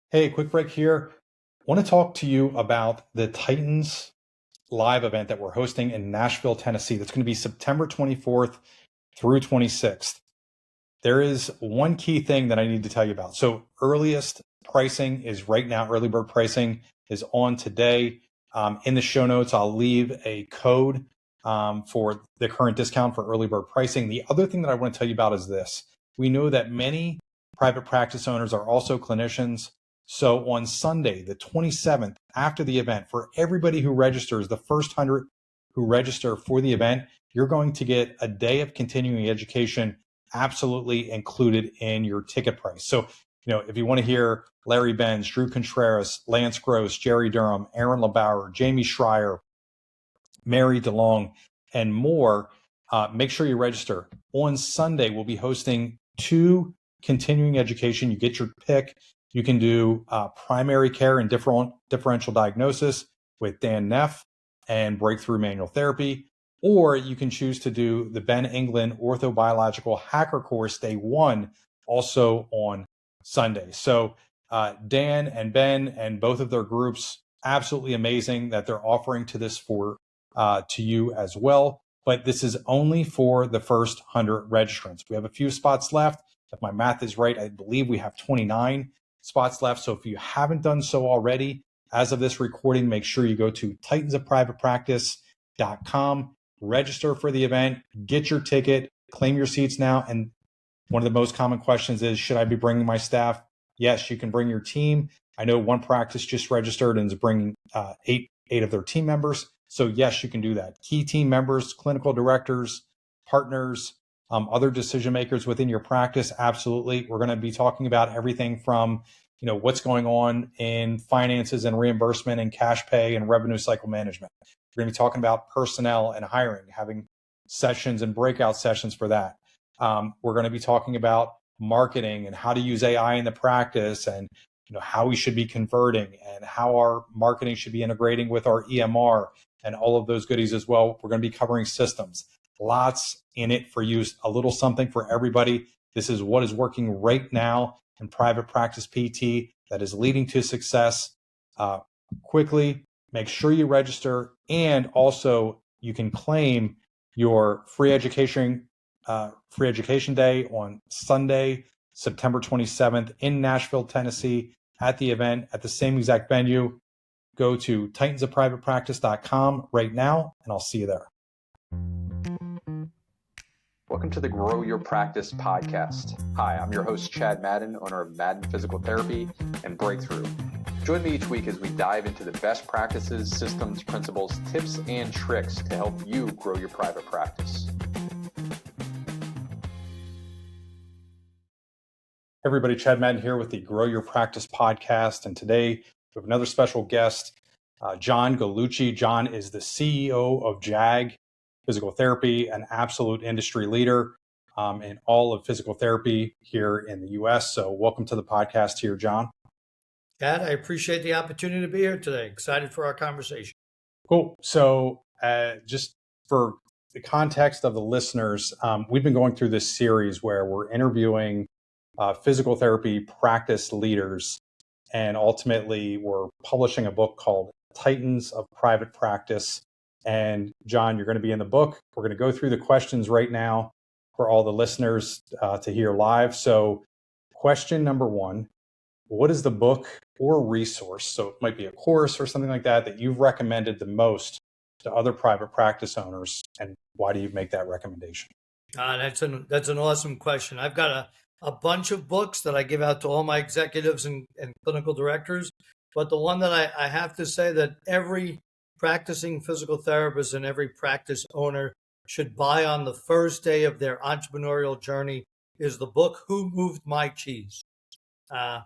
Hey, quick break here. Want to talk to you about the Titans live event that we're hosting in Nashville, Tennessee. That's going to be September 24th through 26th. There is one key thing that I need to tell you about. So earliest pricing is right now. Early bird pricing is on today. In the show notes, I'll leave a code for the current discount for early bird pricing. The other thing that I want to tell you about is this. We know that many private practice owners are also clinicians. So on Sunday, the 27th, after the event, for everybody who registers, the first 100 who register for the event, you're going to get a day of continuing education absolutely included in your ticket price. So, if you want to hear Larry Benz, Drew Contreras, Lance Gross, Jerry Durham, Aaron LeBauer, Jamie Schreier, Mary DeLong, and more, make sure you register. On Sunday, we'll be hosting 2 continuing education. You get your pick. You can do primary care and differential diagnosis with Dan Neff and breakthrough manual therapy, or you can choose to do the Ben England orthobiological hacker course day 1, also on Sunday. So Dan and Ben and both of their groups, absolutely amazing that they're offering to this to you as well. But this is only for the first 100 registrants. We have a few spots left. If my math is right, I believe we have 29 spots left. So if you haven't done so already, as of this recording, make sure you go to titansofprivatepractice.com, register for the event, get your ticket, claim your seats now. And one of the most common questions is, should I be bringing my staff? Yes, you can bring your team. I know one practice just registered and is bringing eight of their team members. So yes, you can do that. Key team members, clinical directors, partners, other decision makers within your practice, absolutely. We're going to be talking about everything from, what's going on in finances and reimbursement and cash pay and revenue cycle management. We're going to be talking about personnel and hiring, having sessions and breakout sessions for that. We're going to be talking about marketing and how to use AI in the practice, and how we should be converting and how our marketing should be integrating with our EMR and all of those goodies as well. We're going to be covering systems. Lots in it for you, a little something for everybody. This is what is working right now in private practice PT that is leading to success quickly. Make sure you register, and also you can claim your free education day on Sunday, September 27th in Nashville, Tennessee, at the event at the same exact venue. Go to titansofprivatepractice.com right now, and I'll see you there. Welcome to the Grow Your Practice podcast. Hi, I'm your host, Chad Madden, owner of Madden Physical Therapy and Breakthrough. Join me each week as we dive into the best practices, systems, principles, tips, and tricks to help you grow your private practice. Everybody, Chad Madden here with the Grow Your Practice podcast. And today we have another special guest, John Gallucci. John is the CEO of JAG Physical Therapy, an absolute industry leader in all of physical therapy here in the U.S. So welcome to the podcast here, John. Chad, I appreciate the opportunity to be here today. Excited for our conversation. Cool. So just for the context of the listeners, we've been going through this series where we're interviewing physical therapy practice leaders, and ultimately we're publishing a book called Titans of Private Practice. And John, you're going to be in the book. We're going to go through the questions right now for all the listeners to hear live. So question number 1, what is the book or resource, so it might be a course or something like that, that you've recommended the most to other private practice owners, and why do you make that recommendation? That's an awesome question. I've got a bunch of books that I give out to all my executives and clinical directors, but the one that I have to say that every practicing physical therapist and every practice owner should buy on the first day of their entrepreneurial journey is the book, Who Moved My Cheese? I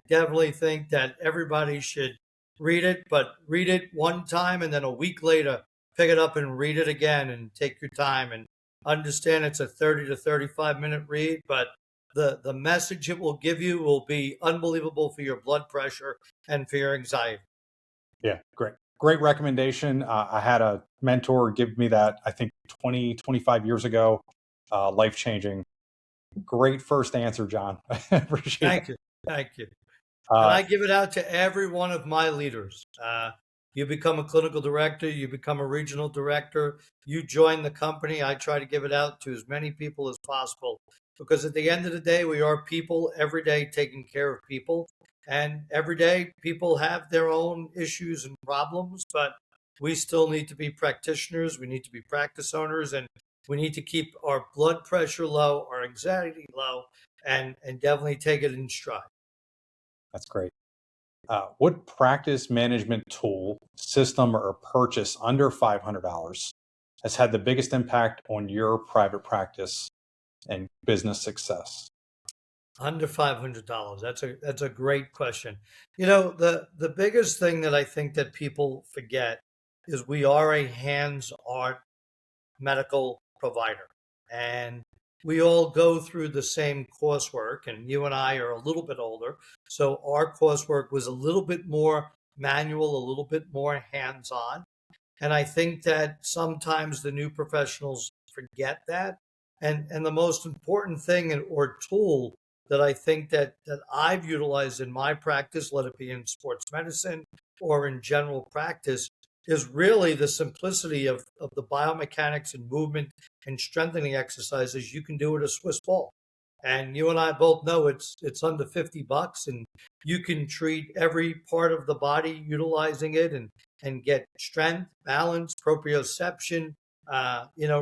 definitely think that everybody should read it, but read it one time and then a week later, pick it up and read it again and take your time and understand it's a 30 to 35 minute read, but the message it will give you will be unbelievable for your blood pressure and for your anxiety. Yeah, great recommendation. I had a mentor give me that, I think 25 years ago, life-changing. Great first answer, John. I appreciate it. Thank you. And Uh, I give it out to every one of my leaders. You become a clinical director, you become a regional director, you join the company. I try to give it out to as many people as possible because at the end of the day, we are people every day taking care of people. And every day, people have their own issues and problems, but we still need to be practitioners. We need to be practice owners, and we need to keep our blood pressure low, our anxiety low, and definitely take it in stride. that's great. What practice management tool, system, or purchase under $500 has had the biggest impact on your private practice and business success? Under $500. That's a great question. The biggest thing that I think that people forget is we are a hands-on medical provider, and we all go through the same coursework. And you and I are a little bit older, so our coursework was a little bit more manual, a little bit more hands-on. And I think that sometimes the new professionals forget that. And the most important thing or tool that I think that I've utilized in my practice, let it be in sports medicine or in general practice, is really the simplicity of the biomechanics and movement and strengthening exercises you can do with a Swiss ball. And you and I both know it's under $50 and you can treat every part of the body utilizing it and get strength, balance, proprioception,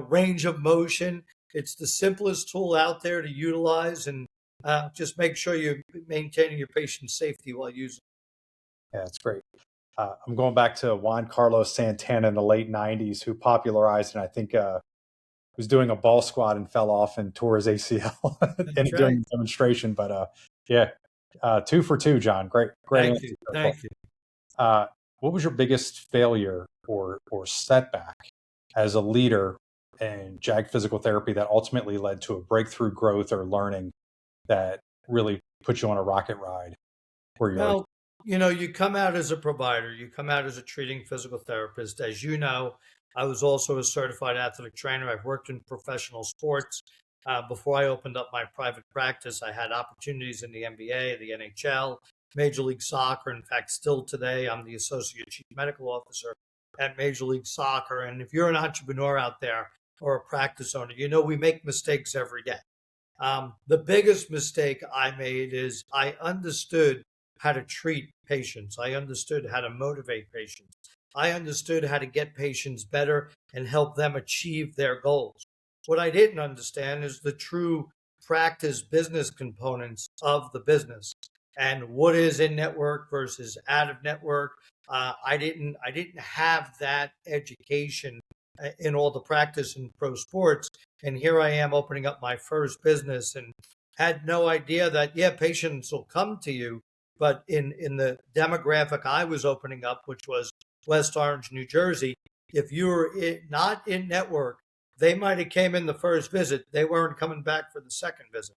range of motion. It's the simplest tool out there to utilize, and just make sure you're maintaining your patient's safety while using Yeah, that's great. I'm going back to Juan Carlos Santana in the late 90s, who popularized, and I think was doing a ball squat and fell off and tore his ACL it. and That's doing right. a demonstration. But yeah, 2 for 2, John. Great Thank answer. you. Thank you. Uh, what was your biggest failure or setback as a leader in JAG physical therapy that ultimately led to a breakthrough growth or learning that really put you on a rocket ride where you are? Well, you come out as a provider, you come out as a treating physical therapist. As you know, I was also a certified athletic trainer. I've worked in professional sports. Before I opened up my private practice, I had opportunities in the NBA, the NHL, Major League Soccer. In fact, still today, I'm the associate chief medical officer at Major League Soccer. And if you're an entrepreneur out there or a practice owner, we make mistakes every day. The biggest mistake I made is I understood how to treat patients. I understood how to motivate patients. I understood how to get patients better and help them achieve their goals. What I didn't understand is the true practice business components of the business and what is in network versus out of network. I didn't have that education in all the practice in pro sports. And here I am opening up my first business and had no idea that, yeah, patients will come to you. But in the demographic I was opening up, which was West Orange, New Jersey, if you were not in network, they might have came in the first visit. They weren't coming back for the second visit.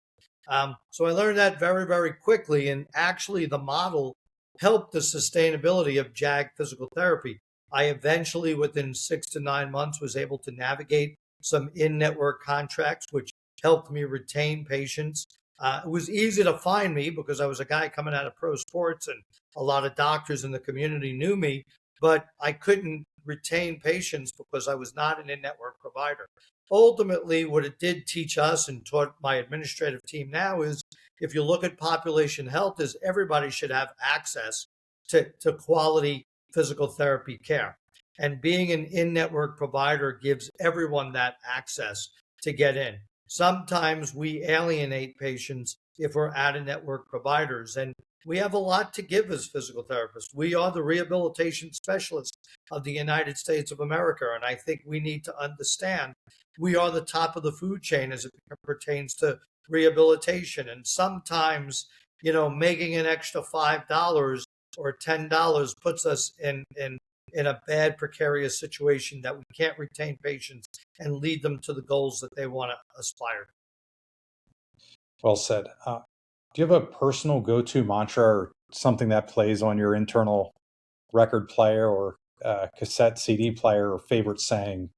So I learned that very, very quickly. And actually, the model helped the sustainability of JAG physical therapy. I eventually, within 6 to 9 months, was able to navigate some in network contracts, which helped me retain patients. It was easy to find me because I was a guy coming out of pro sports and a lot of doctors in the community knew me, but I couldn't retain patients because I was not an in network provider. Ultimately, what it did teach us and taught my administrative team now is if you look at population health, is everybody should have access to quality physical therapy care. And being an in network provider gives everyone that access to get in. Sometimes we alienate patients if we're out of network providers. And we have a lot to give as physical therapists. We are the rehabilitation specialists of the United States of America. And I think we need to understand we are the top of the food chain as it pertains to rehabilitation. And sometimes, making an extra $5 or $10 puts us in a bad, precarious situation that we can't retain patients and lead them to the goals that they want to aspire to. Well said. Do you have a personal go-to mantra or something that plays on your internal record player or cassette CD player or favorite saying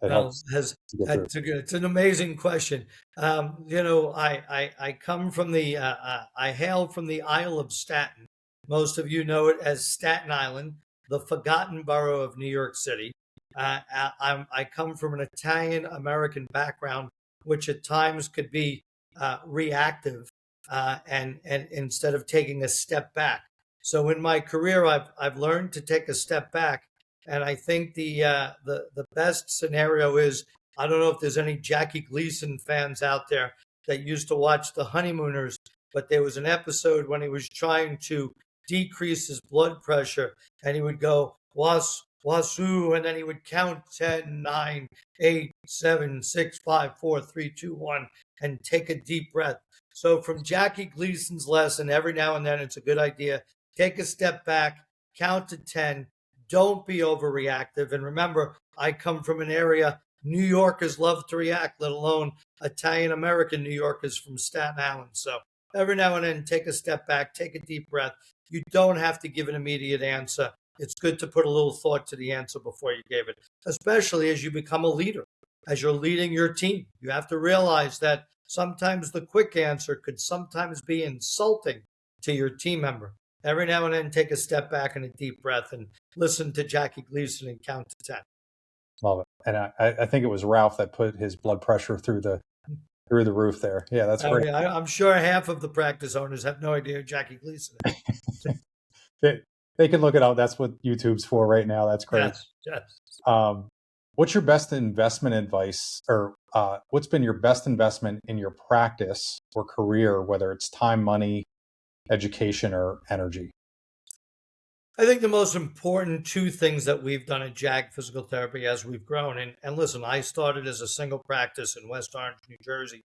that Well, helps you get through? it's an amazing question. I come from I hail from the Isle of Staten, Most of you know it as Staten Island, the forgotten borough of New York City. I come from an Italian American background, which at times could be reactive and instead of taking a step back. So in my career, I've learned to take a step back, and I think the best scenario is, I don't know if there's any Jackie Gleason fans out there that used to watch The Honeymooners, but there was an episode when he was trying to decrease his blood pressure, and he would go wasu, and then he would count 10, 9, 8, 7, 6, 5, 4, 3, 2, 1, and take a deep breath. So from Jackie Gleason's lesson, every now and then it's a good idea. Take a step back, count to 10. Don't be overreactive. And remember, I come from an area New Yorkers love to react, let alone Italian American New Yorkers from Staten Island. So every now and then, take a step back, take a deep breath. You don't have to give an immediate answer. It's good to put a little thought to the answer before you give it, especially as you become a leader, as you're leading your team. You have to realize that sometimes the quick answer could sometimes be insulting to your team member. Every now and then, take a step back and a deep breath and listen to Jackie Gleason and count to 10. Love it. And I think it was Ralph that put his blood pressure through the roof there. Yeah, that's great. I'm sure half of the practice owners have no idea who Jackie Gleason is. They can look it up. That's what YouTube's for right now. That's great. Yes. What's your best investment advice, or what's been your best investment in your practice or career, whether it's time, money, education, or energy? I think the most important two things that we've done at JAG Physical Therapy as we've grown, and listen, I started as a single practice in West Orange, New Jersey,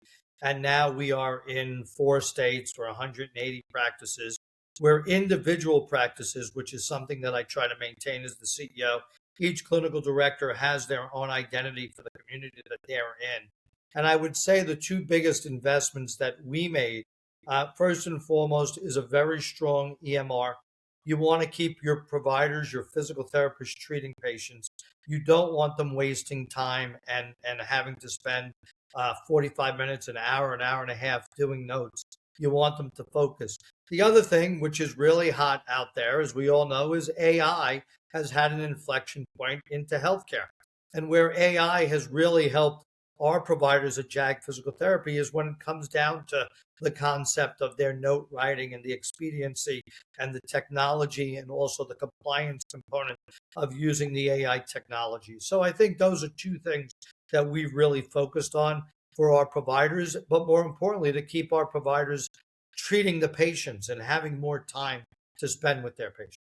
and now we are in 4 states. We're 180 practices. We're individual practices, which is something that I try to maintain as the CEO. Each clinical director has their own identity for the community that they're in. And I would say the two biggest investments that we made, first and foremost, is a very strong EMR. You want to keep your providers, your physical therapists treating patients. You don't want them wasting time and having to spend 45 minutes, an hour and a half doing notes. You want them to focus. The other thing, which is really hot out there, as we all know, is AI has had an inflection point into healthcare. And where AI has really helped our providers at JAG Physical Therapy is when it comes down to the concept of their note writing and the expediency and the technology and also the compliance component of using the AI technology. So I think those are two things that we've really focused on for our providers, but more importantly, to keep our providers treating the patients and having more time to spend with their patients.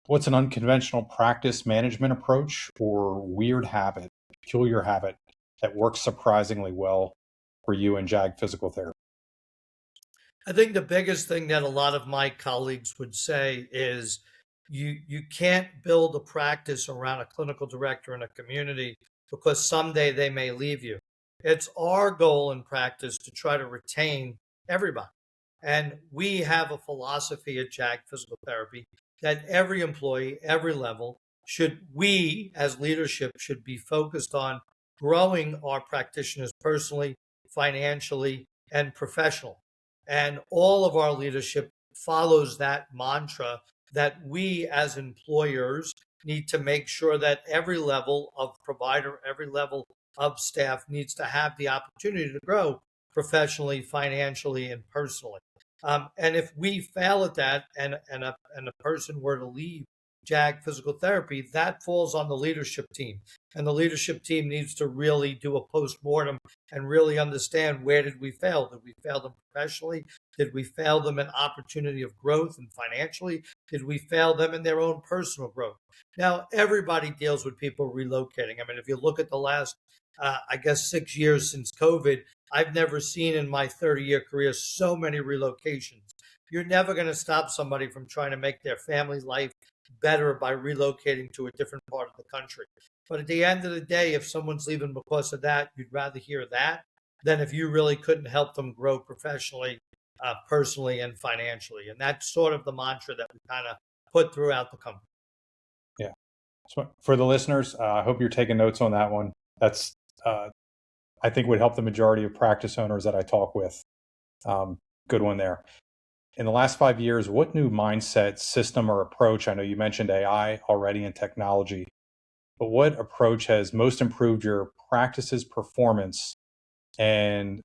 What's an unconventional practice management approach or weird habit, peculiar habit that works surprisingly well for you in JAG Physical Therapy? I think the biggest thing that a lot of my colleagues would say is you can't build a practice around a clinical director in a community because someday they may leave you. It's our goal in practice to try to retain everybody. And we have a philosophy at JAG Physical Therapy that every employee, every level, we as leadership should be focused on growing our practitioners personally, financially, and professionally. And all of our leadership follows that mantra that we as employers need to make sure that every level of provider, every level of staff needs to have the opportunity to grow professionally, financially, and personally. And if we fail at that and a person were to leave JAG Physical Therapy, that falls on the leadership team. And the leadership team needs to really do a postmortem and really understand, where did we fail? Did we fail them professionally? Did we fail them in opportunity of growth and financially? Did we fail them in their own personal growth? Now, everybody deals with people relocating. I mean, if you look at the last, 6 years since COVID, I've never seen in my 30-year career so many relocations. You're never going to stop somebody from trying to make their family life better by relocating to a different part of the country. But at the end of the day, if someone's leaving because of that, you'd rather hear that than if you really couldn't help them grow professionally, personally, and financially. And that's sort of the mantra that we kind of put throughout the company. Yeah. So for the listeners, I hope you're taking notes on that one. That's, I think, would help the majority of practice owners that I talk with. Good one there. in the last 5 years, what new mindset, system, or approach? I know you mentioned AI already and technology, but what approach has most improved your practice's performance and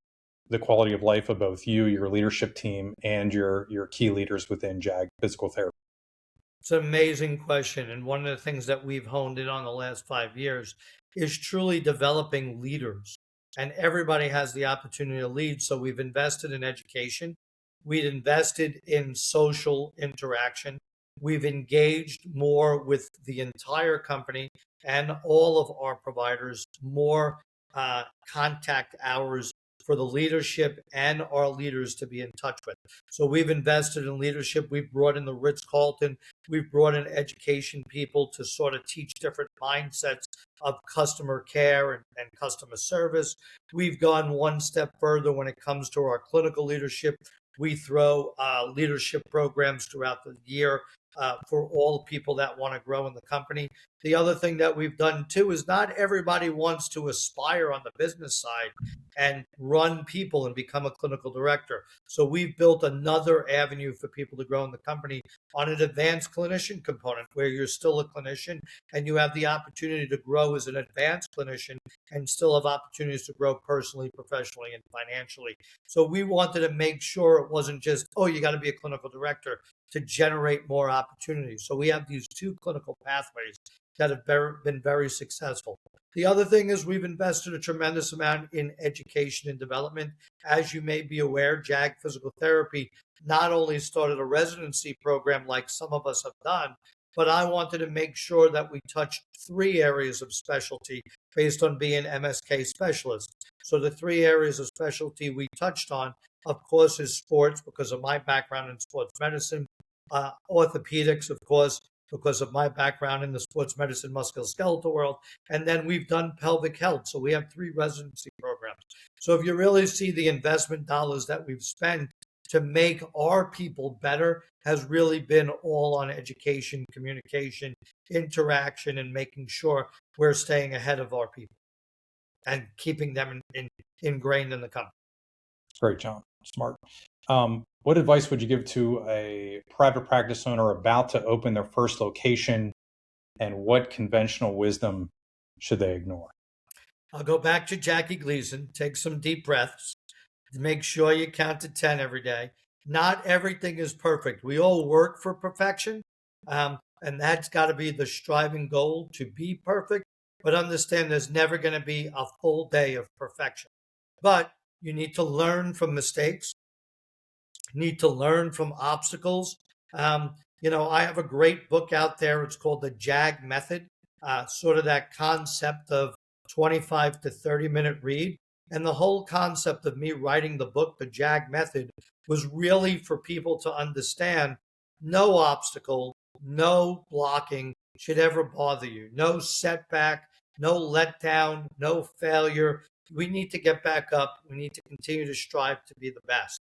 the quality of life of both you, your leadership team, and your key leaders within JAG Physical Therapy? It's an amazing question. And one of the things that we've honed in on the last 5 years is truly developing leaders. And everybody has the opportunity to lead. So we've invested in education, we've invested in social interaction, we've engaged more with the entire company and all of our providers, more contact hours for the leadership and our leaders to be in touch with. So we've invested in leadership. We've brought in the Ritz-Carlton. We've brought in education people to sort of teach different mindsets of customer care and customer service. We've gone one step further when it comes to our clinical leadership. We throw leadership programs throughout the year for all the people that want to grow in the company. The other thing that we've done too is not everybody wants to aspire on the business side and run people and become a clinical director. So we've built another avenue for people to grow in the company on an advanced clinician component where you're still a clinician and you have the opportunity to grow as an advanced clinician and still have opportunities to grow personally, professionally, and financially. So we wanted to make sure it wasn't just, oh, you got to be a clinical director to generate more opportunities. So we have these two clinical pathways that have been very successful. The other thing is we've invested a tremendous amount in education and development. As you may be aware, JAG Physical Therapy not only started a residency program like some of us have done, but I wanted to make sure that we touched 3 areas of specialty based on being MSK specialists. So the 3 areas of specialty we touched on, of course, is sports because of my background in sports medicine, orthopedics, of course, because of my background in the sports medicine musculoskeletal world. And then we've done pelvic health. So we have 3 residency programs. So if you really see the investment dollars that we've spent to make our people better has really been all on education, communication, interaction, and making sure we're staying ahead of our people and keeping them ingrained in the company. Great, John. Smart. What advice would you give to a private practice owner about to open their first location, and what conventional wisdom should they ignore? I'll go back to Jackie Gleason. Take some deep breaths. Make sure you count to 10 every day. Not everything is perfect. We all work for perfection, and that's got to be the striving goal to be perfect. But understand there's never going to be a full day of perfection. But you need to learn from mistakes, need to learn from obstacles. I have a great book out there. It's called The JAG Method, sort of that concept of 25 to 30-minute read. And the whole concept of me writing the book, The JAG Method, was really for people to understand no obstacle, no blocking should ever bother you. No setback, no letdown, no failure. We need to get back up. We need to continue to strive to be the best.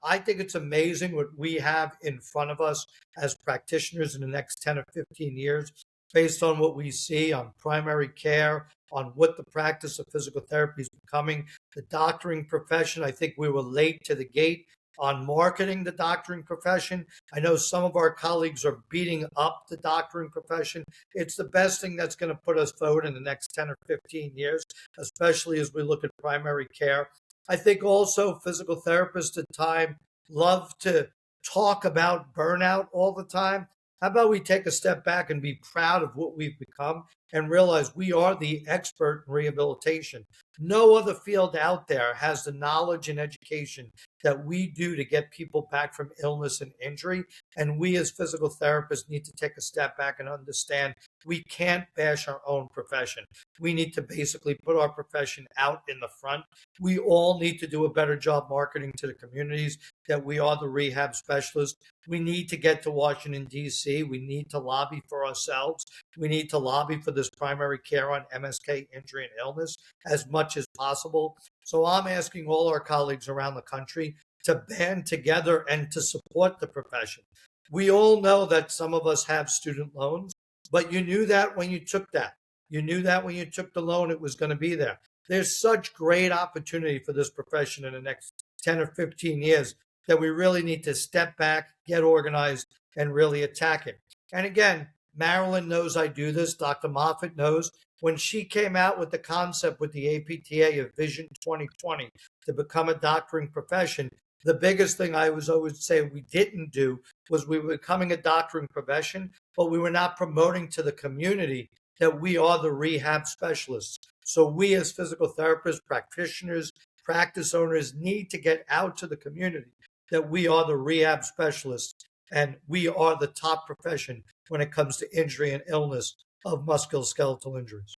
I think it's amazing what we have in front of us as practitioners in the next 10 or 15 years, based on what we see on primary care, on what the practice of physical therapy is becoming. The doctoring profession, I think we were late to the gate on marketing the doctoring profession. I know some of our colleagues are beating up the doctoring profession. It's the best thing that's going to put us forward in the next 10 or 15 years, especially as we look at primary care. I think also physical therapists at time love to talk about burnout all the time. How about we take a step back and be proud of what we've become and realize we are the expert in rehabilitation. No other field out there has the knowledge and education that we do to get people back from illness and injury. And we as physical therapists need to take a step back and understand we can't bash our own profession. We need to basically put our profession out in the front. We all need to do a better job marketing to the communities that we are the rehab specialists. We need to get to Washington, D.C. We need to lobby for ourselves. We need to lobby for this primary care on MSK injury and illness as much as possible. So I'm asking all our colleagues around the country to band together and to support the profession. We all know that some of us have student loans, but you knew that when you took that. You knew that when you took the loan, it was going to be there. There's such great opportunity for this profession in the next 10 or 15 years. that we really need to step back, get organized, and really attack it. And again, Marilyn knows I do this. Dr. Moffitt knows. When she came out with the concept with the APTA of Vision 2020 to become a doctoring profession, the biggest thing I was always say we didn't do was we were becoming a doctoring profession, but we were not promoting to the community that we are the rehab specialists. So we as physical therapists, practitioners, practice owners need to get out to the community that we are the rehab specialists and we are the top profession when it comes to injury and illness of musculoskeletal injuries.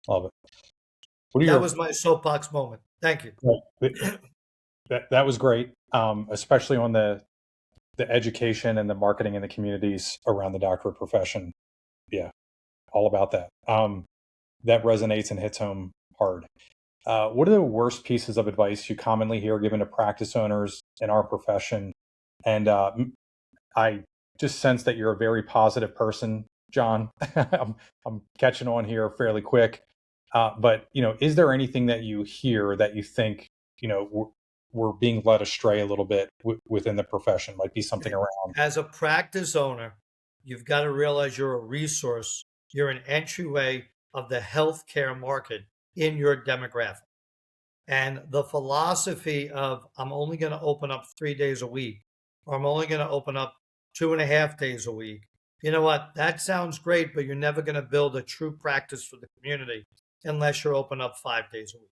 Love it. That was my soapbox moment. Thank you. That was great, especially on the education and the marketing in the communities around the doctorate profession. Yeah, all about that. That resonates and hits home hard. What are the worst pieces of advice you commonly hear given to practice owners in our profession? And I just sense that you're a very positive person, John. I'm catching on here fairly quick. But, is there anything that you hear that you think, we're being led astray a little bit within the profession? Might be something around. As a practice owner, you've got to realize you're a resource. You're an entryway of the healthcare market in your demographic. And the philosophy of I'm only going to open up 3 days a week, or I'm only going to open up 2.5 days a week. You know what? That sounds great, but you're never going to build a true practice for the community unless you're open up 5 days a week.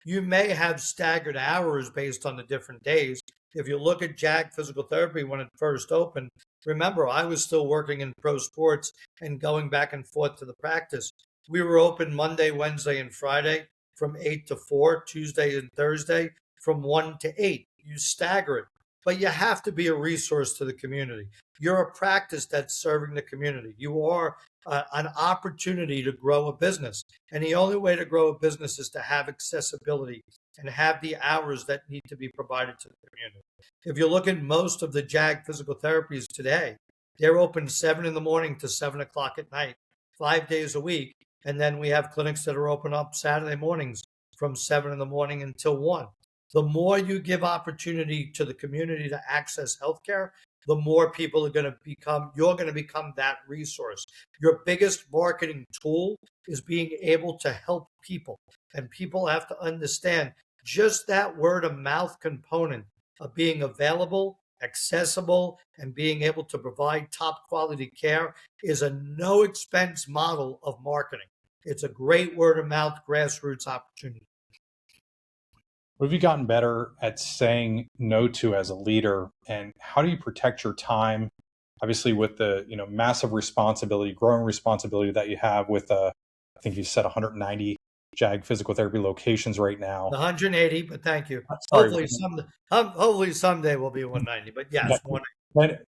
You may have staggered hours based on the different days. If you look at JAG Physical Therapy when it first opened, remember, I was still working in pro sports and going back and forth to the practice. We were open Monday, Wednesday, and Friday from 8 to 4, Tuesday and Thursday from 1 to 8. You stagger it, but you have to be a resource to the community. You're a practice that's serving the community. You are an opportunity to grow a business. And the only way to grow a business is to have accessibility and have the hours that need to be provided to the community. If you look at most of the JAG physical therapies today, they're open 7 in the morning to 7 o'clock at night, 5 days a week. And then we have clinics that are open up Saturday mornings from 7 in the morning until 1. The more you give opportunity to the community to access healthcare, the more people are going to become, you're going to become that resource. Your biggest marketing tool is being able to help people. And people have to understand just that word of mouth component of being available, accessible, and being able to provide top quality care is a no expense model of marketing. It's a great word of mouth grassroots opportunity. What have you gotten better at saying no to as a leader, and how do you protect your time? Obviously, with the massive responsibility, growing responsibility that you have with I think you said 190 JAG physical therapy locations right now. 180, but thank you. Sorry. Hopefully someday we'll be 190. But yes,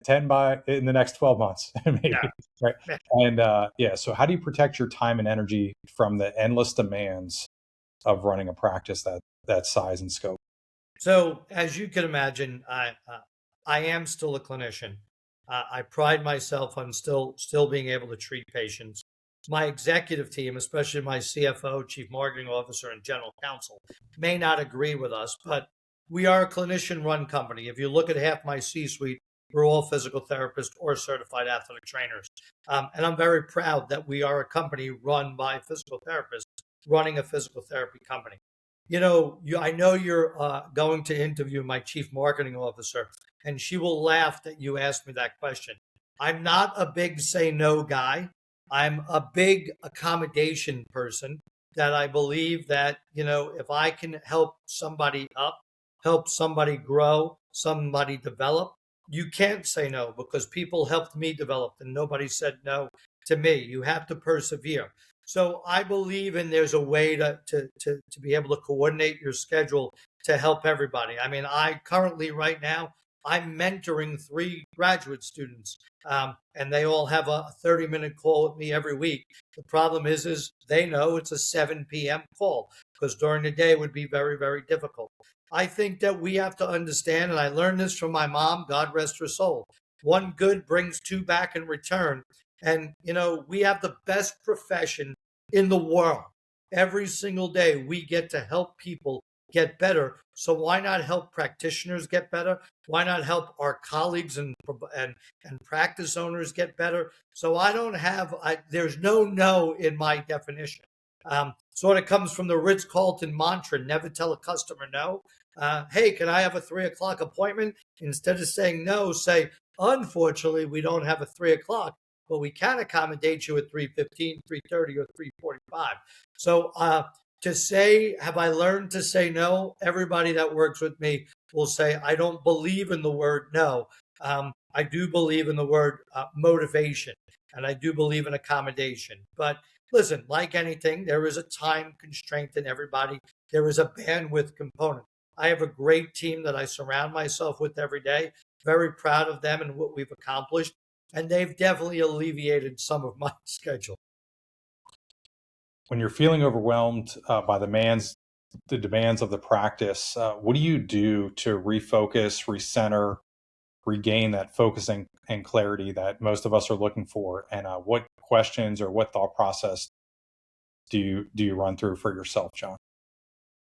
10 by in the next 12 months, maybe. Yeah. Right. And so how do you protect your time and energy from the endless demands of running a practice that size and scope? So as you can imagine, I am still a clinician. I pride myself on still being able to treat patients. My executive team, especially my CFO, Chief Marketing Officer, and General Counsel, may not agree with us, but we are a clinician-run company. If you look at half my C-suite, we're all physical therapists or certified athletic trainers. And I'm very proud that we are a company run by physical therapists running a physical therapy company. I know you're going to interview my chief marketing officer, and she will laugh that you asked me that question. I'm not a big say no guy. I'm a big accommodation person that I believe that, if I can help somebody up, help somebody grow, somebody develop, you can't say no because people helped me develop and nobody said no to me. You have to persevere. So I believe there's a way to be able to coordinate your schedule to help everybody. I mean, I currently right now, I'm mentoring 3 graduate students and they all have a 30-minute call with me every week. The problem is they know it's a 7 p.m. call because during the day it would be very, very difficult. I think that we have to understand, and I learned this from my mom, God rest her soul, one good brings 2 back in return. And, we have the best profession in the world. Every single day, we get to help people get better. So why not help practitioners get better? Why not help our colleagues and practice owners get better? So I don't have, there's no in my definition. Sort of comes from the Ritz-Carlton mantra, never tell a customer no. Hey, can I have a 3 o'clock appointment? Instead of saying no, say, unfortunately, we don't have a 3 o'clock, but we can accommodate you at 3:15, 3:30, or 3:45. So to say, have I learned to say no? Everybody that works with me will say, I don't believe in the word no. I do believe in the word motivation, and I do believe in accommodation. But listen, like anything, there is a time constraint in everybody. There is a bandwidth component. I have a great team that I surround myself with every day. Very proud of them and what we've accomplished. And they've definitely alleviated some of my schedule. When you're feeling overwhelmed by the demands of the practice, what do you do to refocus, recenter, regain that focusing and clarity that most of us are looking for? And what questions or what thought process do you run through for yourself, John?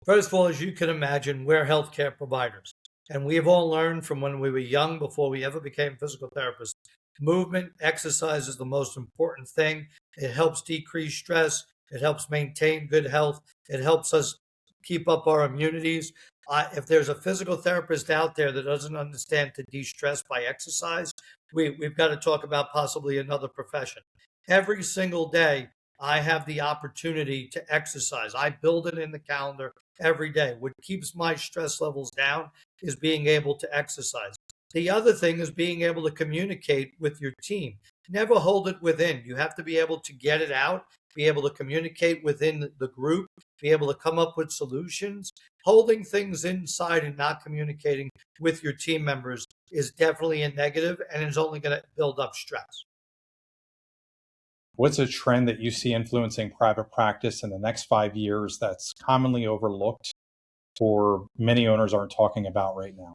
First of all, as you can imagine, we're healthcare providers. And we've all learned from when we were young, before we ever became physical therapists, movement, exercise is the most important thing. It helps decrease stress. It helps maintain good health. It helps us keep up our immunities. If there's a physical therapist out there that doesn't understand to de-stress by exercise, we've got to talk about possibly another profession. Every single day, I have the opportunity to exercise. I build it in the calendar every day. What keeps my stress levels down is being able to exercise. The other thing is being able to communicate with your team. Never hold it within. You have to be able to get it out, be able to communicate within the group, be able to come up with solutions. Holding things inside and not communicating with your team members is definitely a negative and is only going to build up stress. What's a trend that you see influencing private practice in the next 5 years that's commonly overlooked or many owners aren't talking about right now?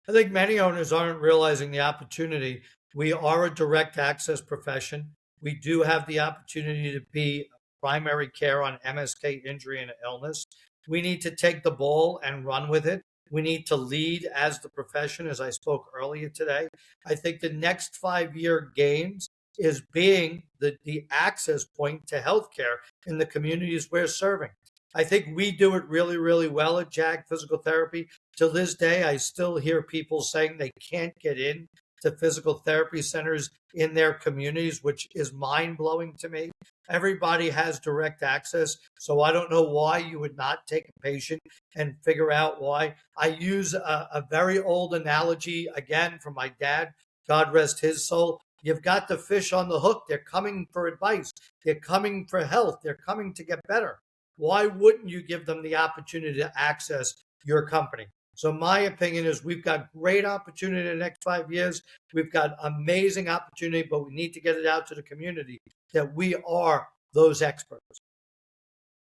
I think many owners aren't realizing the opportunity. We are a direct access profession. We do have the opportunity to be primary care on MSK injury and illness. We need to take the ball and run with it. We need to lead as the profession, as I spoke earlier today. I think the next 5 year gains is being the access point to healthcare in the communities we're serving. I think we do it really, really well at JAG Physical Therapy. To this day, I still hear people saying they can't get in to physical therapy centers in their communities, which is mind blowing to me. Everybody has direct access. So I don't know why you would not take a patient and figure out why. I use a very old analogy, again, from my dad, God rest his soul. You've got the fish on the hook. They're coming for advice. They're coming for health. They're coming to get better. Why wouldn't you give them the opportunity to access your company? So my opinion is we've got great opportunity in the next 5 years. We've got amazing opportunity, but we need to get it out to the community that we are those experts.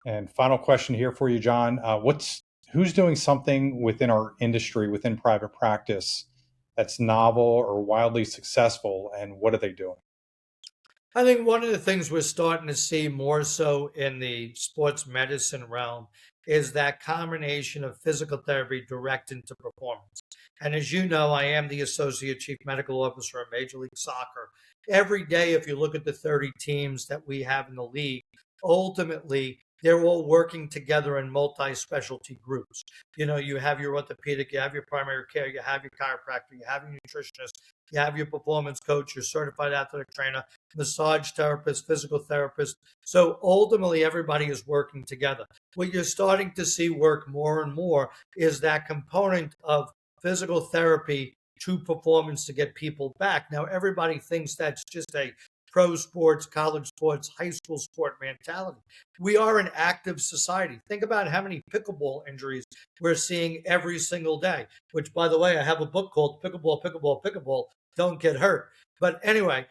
And final question here for you, John. Who's doing something within our industry, within private practice, that's novel or wildly successful, and what are they doing? I think one of the things we're starting to see more so in the sports medicine realm is that combination of physical therapy direct into performance. And as you know, I am the Associate Chief Medical Officer of Major League Soccer. Every day, if you look at the 30 teams that we have in the league, ultimately, they're all working together in multi-specialty groups. You know, you have your orthopedic, you have your primary care, you have your chiropractor, you have your nutritionist, you have your performance coach, your certified athletic trainer, massage therapist, physical therapist. So ultimately, everybody is working together. What you're starting to see work more and more is that component of physical therapy to performance to get people back. Now, everybody thinks that's just a pro sports, college sports, high school sport mentality. We are an active society. Think about how many pickleball injuries we're seeing every single day, which, by the way, I have a book called Pickleball, Pickleball, Pickleball, Don't Get Hurt. But anyway,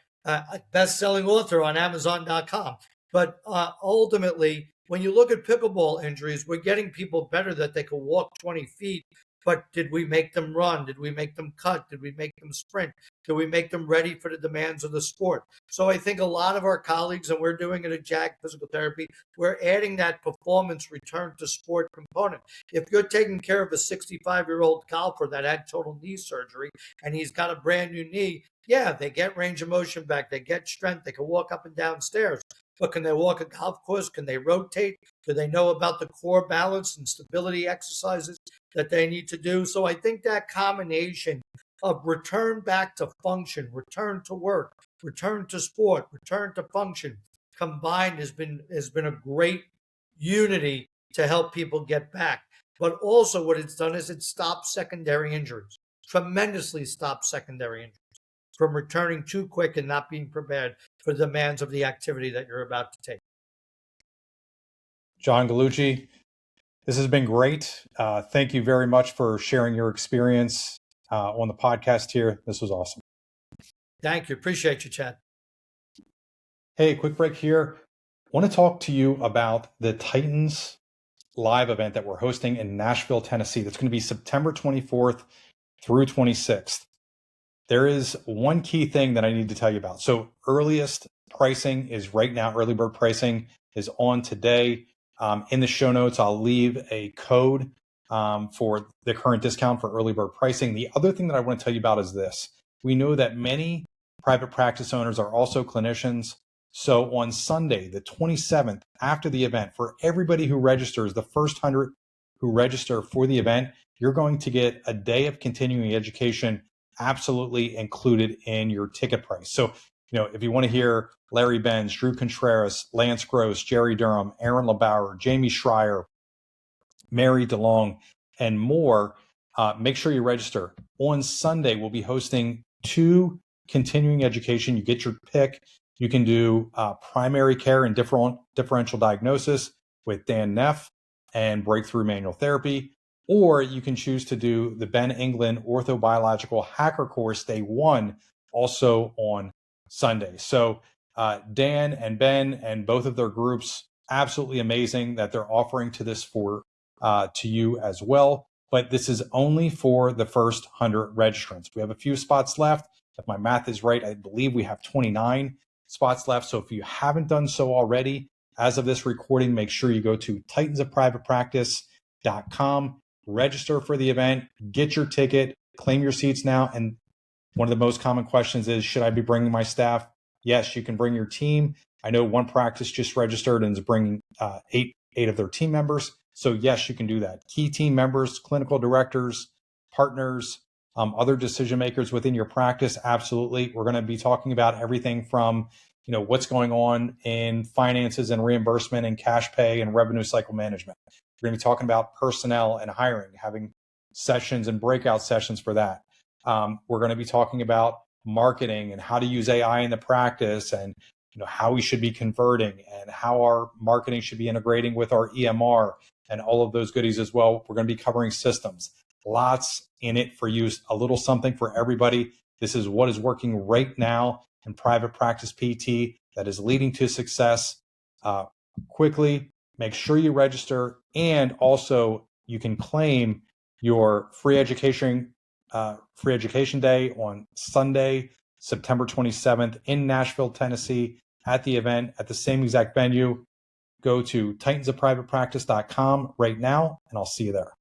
best-selling author on Amazon.com. But ultimately, when you look at pickleball injuries, we're getting people better that they can walk 20 feet but did we make them run? Did we make them cut? Did we make them sprint? Did we make them ready for the demands of the sport? So I think a lot of our colleagues, and we're doing it at JAG Physical Therapy, we're adding that performance return to sport component. If you're taking care of a 65-year-old golfer that had total knee surgery and he's got a brand new knee, yeah, they get range of motion back, they get strength, they can walk up and down stairs. But can they walk a golf course? Can they rotate? Do they know about the core balance and stability exercises that they need to do? So I think that combination of return back to function, return to work, return to sport, return to function combined has been a great unity to help people get back. But also what it's done is it stops secondary injuries, tremendously stops secondary injuries from returning too quick and not being prepared for the demands of the activity that you're about to take. John Gallucci, this has been great. Thank you very much for sharing your experience on the podcast here. This was awesome. Thank you. Appreciate you, Chad. Hey, quick break here. I want to talk to you about the Titans live event that we're hosting in Nashville, Tennessee. That's going to be September 24th through 26th. There is one key thing that I need to tell you about. So earliest pricing is right now. Early bird pricing is on today. In the show notes, I'll leave a code for the current discount for early bird pricing. The other thing that I want to tell you about is this. We know that many private practice owners are also clinicians. So on Sunday, the 27th, after the event, for everybody who registers, the first 100 who register for the event, you're going to get a day of continuing education absolutely included in your ticket price. So, if you want to hear Larry Benz, Drew Contreras, Lance Gross, Jerry Durham, Aaron LeBauer, Jamie Schreier, Mary DeLong, and more, make sure you register. On Sunday, we'll be hosting 2 continuing education. You get your pick. You can do primary care and differential diagnosis with Dan Neff and breakthrough manual therapy. Or you can choose to do the Ben England Orthobiological Hacker Course Day 1 also on Sunday. So Dan and Ben and both of their groups, absolutely amazing that they're offering to this to you as well. But this is only for the first 100 registrants. We have a few spots left. If my math is right, I believe we have 29 spots left. So if you haven't done so already, as of this recording, make sure you go to titansofprivatepractice.com. Register for the event, get your ticket, claim your seats now. And one of the most common questions is, should I be bringing my staff? Yes, you can bring your team. I know one practice just registered and is bringing eight of their team members. So yes, you can do that. Key team members, clinical directors, partners, other decision makers within your practice. Absolutely. We're going to be talking about everything from, what's going on in finances and reimbursement and cash pay and revenue cycle management. We're going to be talking about personnel and hiring, having sessions and breakout sessions for that. We're going to be talking about marketing and how to use AI in the practice and how we should be converting and how our marketing should be integrating with our EMR and all of those goodies as well. We're going to be covering systems. Lots in it for you, a little something for everybody. This is what is working right now in private practice PT that is leading to success quickly. Make sure you register, and also you can claim your free education day on Sunday, September 27th in Nashville, Tennessee, at the event at the same exact venue. Go to titansofprivatepractice.com right now, and I'll see you there.